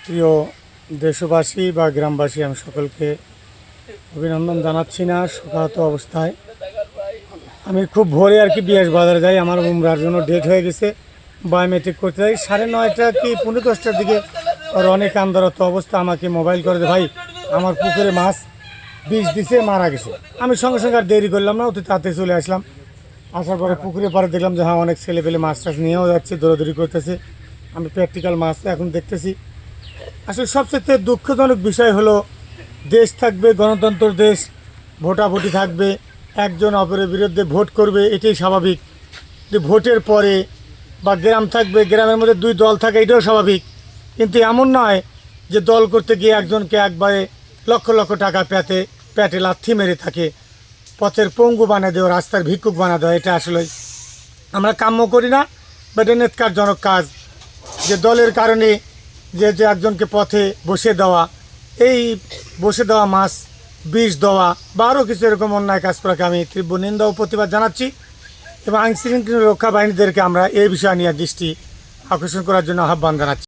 প্রিয় দেশবাসী বা গ্রামবাসী, আমি সকলকে অভিনন্দন জানাচ্ছি। না শোকাহত অবস্থায় আমি খুব ভোরে আর কি বিএস বাজারে যাই। আমার উমরার জন্য ডেট হয়ে গেছে, বায়োমেট্রিক করতে যাই। 9:30 কি 10:45 দিকে আর অনেক আন্দোলত অবস্থা আমাকে মোবাইল করে যে, ভাই আমার পুকুরে মাছ বিষ দিছে, মারা গেছে। আমি সঙ্গে সঙ্গে আর দেরি করলাম না, অতি তাড়াতাড়ি চলে আসলাম। আসার পরে পুকুরে পরে দেখলাম যে হ্যাঁ, অনেক ছেলে পেলে মাছ টাছ নিয়েও যাচ্ছে, দৌড়াদৌড়ি করতেছে। আমি প্র্যাকটিক্যাল মাছ এখন দেখতেছি। আসলে সবচেয়ে দুঃখজনক বিষয় হলো, দেশ থাকবে গণতন্ত্র দেশ, ভোটাভুটি থাকবে, একজন অপরের বিরুদ্ধে ভোট করবে, এটাই স্বাভাবিক। যে ভোটের পরে বা গ্রাম থাকবে, গ্রামের মধ্যে দুই দল থাকে, এটাও স্বাভাবিক। কিন্তু এমন নয় যে দল করতে গিয়ে একজনকে একবারে লক্ষ লক্ষ টাকা প্যাটে লাথি মেরে থাকে, পথের পঙ্গু বানিয়ে দেওয়া, রাস্তার ভিক্ষুক বানা দেওয়া, এটা আসলে আমরা কাম্য করি না। বা এটা নেতকারজনক কাজ, যে দলের কারণে যে একজনকে পথে বসে দেওয়া, এই বসে দেওয়া মাছ বিষ দেওয়া বা আরও কিছু এরকম অন্যায় কাজ করাকে আমি তীব্র নিন্দা ও প্রতিবাদ জানাচ্ছি। এবং আইনশৃঙ্খলা রক্ষা বাহিনীদেরকে আমরা এই বিষয় নিয়ে দৃষ্টি আকর্ষণ করার জন্য আহ্বান জানাচ্ছি।